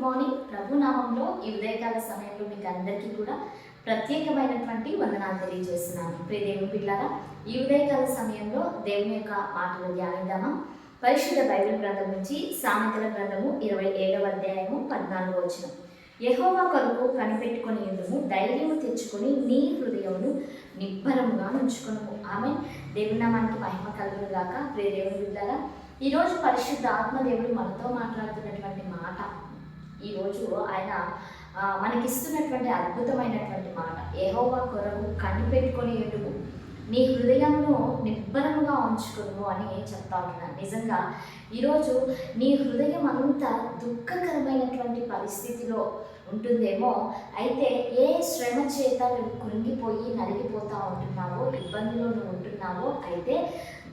Good morning. ప్రభు నామంలో ఈ ఉదయకాల సమయంలో మీకు అందరికీ కూడా ప్రత్యేకమైనటువంటి వందనాలు తెలియజేస్తున్నాను. ప్రియ దేవుని పిల్లారా, ఈ ఉదయకాల సమయంలో దేవుని యొక్క మాటలు ధ్యానిద్దామా. పరిశుద్ధ బైబిల్ గ్రంథం నుంచి సామెతల గ్రంథము 27వ అధ్యాయము 14వ వచనం. యెహోవా కొరకు కనిపెట్టుకొని ఉండుము, ధైర్యము తెచ్చుకొని నీ హృదయమును నిబ్బరముగా ఉంచుకొనుము. ఆమె దేవుని నామానికి మహిమ కలుగును గాక. ప్రియ దేవుని పిల్లారా, ఈరోజు పరిశుద్ధ ఆత్మదేవుడు మనతో మాట్లాడుతున్నటువంటి మాట, ఈరోజు ఆయన మనకిస్తున్నటువంటి అద్భుతమైనటువంటి మాట. యెహోవా కొరకు కనిపెట్టుకొని ఉండుము, నీ హృదయంను నిబ్బరముగా ఉంచుకును అని చెప్తా ఉంటున్నాను. నిజంగా ఈరోజు నీ హృదయం అంత దుఃఖకరమైనటువంటి పరిస్థితిలో ఉంటుందేమో. అయితే ఏ శ్రమ చేత నువ్వు కృంగిపోయి నలిగిపోతూ ఉంటున్నావో, ఇబ్బందిలో నువ్వు ఉంటున్నావో, అయితే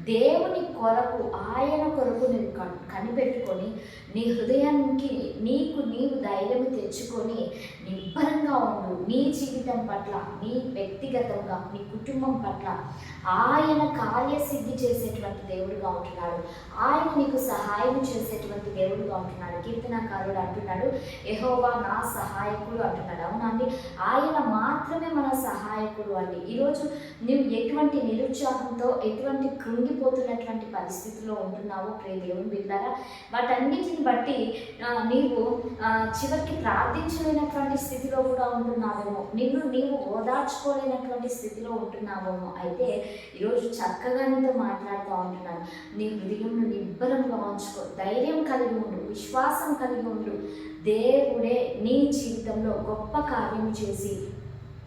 దేవుని కొరకు, ఆయన కొరకు నువ్వు కనిపెట్టుకొని నీ హృదయానికి నీవు ధైర్యం తెచ్చుకొని నిబ్బరంగా ఉండు. నీ జీవితం పట్ల, నీ వ్యక్తిగతంగా, నీ కుటుంబం పట్ల ఆయన కార్యసిద్ధి చేసేటువంటి దేవుడుగా ఉంటున్నాడు. ఆయన నీకు సహాయం చేసేటువంటి దేవుడుగా ఉంటున్నాడు. కీర్తనకారుడు అంటున్నాడు, యెహోవా నా సహాయకుడు అంటున్నాడు. అవునండి, ఆయన మాత్రమే మన సహాయకుడు అండి. ఈరోజు నువ్వు ఎటువంటి నిరుత్సాహంతో, ఎటువంటి కృంగిపోతున్నటువంటి పరిస్థితిలో ఉంటున్నావో ప్రియ దేవుని బిడ్డలారా, వాటన్నిటిని బట్టి నీవు చివరికి ప్రార్థించలేనటువంటి స్థితిలో కూడా ఉంటున్నావేమో, నీవు ఓదార్చుకోలేనటువంటి స్థితిలో ఉంటున్నావేమో. అయితే ఈరోజు చక్కగా నీతో మాట్లాడుతూ ఉంటున్నాను. నీ హృదయంను నిబ్బరంగా ఉంచుకో, ధైర్యం కలిగి ఉండు, విశ్వాసం కలిగి ఉండు. దేవుడే నీ జీవితంలో గొప్ప కార్యం చేసి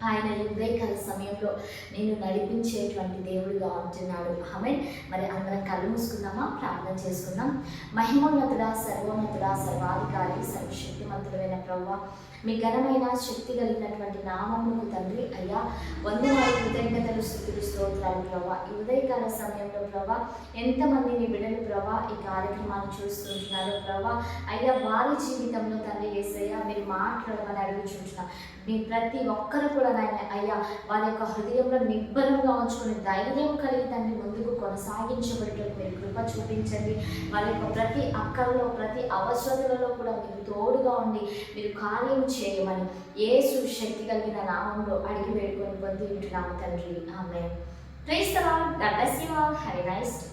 ఆయన ఉదయకాల సమయంలో నేను నడిపించేటువంటి దేవుడిగా ఉంటున్నాడు. ఆమె మరి అందరం కళ్ళు మూసుకుందామా, ప్రార్థన చేసుకుందాం. మహిమోన్నతుడా, సర్వోన్నతుడా, సర్వాధికారి, సర్వశక్తిమంతుడైన ప్రభువా, మీ ఘనమైన శక్తి కలిగినటువంటి నామమునకు తండ్రి అయ్యా వందనాలు, కృతజ్ఞతలు, స్తుతులు, స్తోత్రాలు ప్రభా. ఈ ఉదయకాల సమయంలో ప్రభా ఎంతమంది నీ బిడ్డలు ప్రభా ఈ కార్యక్రమాన్ని చూస్తుంటున్నారో ప్రభా, అయ్యా వారి జీవితంలో తండ్రి యేసయ్యా మీరు మాట్లాడమని అడుగుచుంటున్నా. మీ ప్రతి ఒక్కరు కూడా నాయన అయ్యా వారి యొక్క హృదయంలో నిబ్బరంగా ఉంచుకుని ధైర్యం కలిగి తండ్రి ముందుకు కొనసాగించబడేటట్టు మీరు కృప చూపించండి. వారి యొక్క ప్రతి అక్కల్లో, ప్రతి అవసరతలలో కూడా మీరు తోడుగా ఉండి మీరు కార్యం చేయమని యేసు శక్తి కలిగిన నామంలో అడిగి వేడుకొని పొంది ఉంటున్నాము తండ్రి. Amen. Praise the Lord. God bless you all. Have a nice day.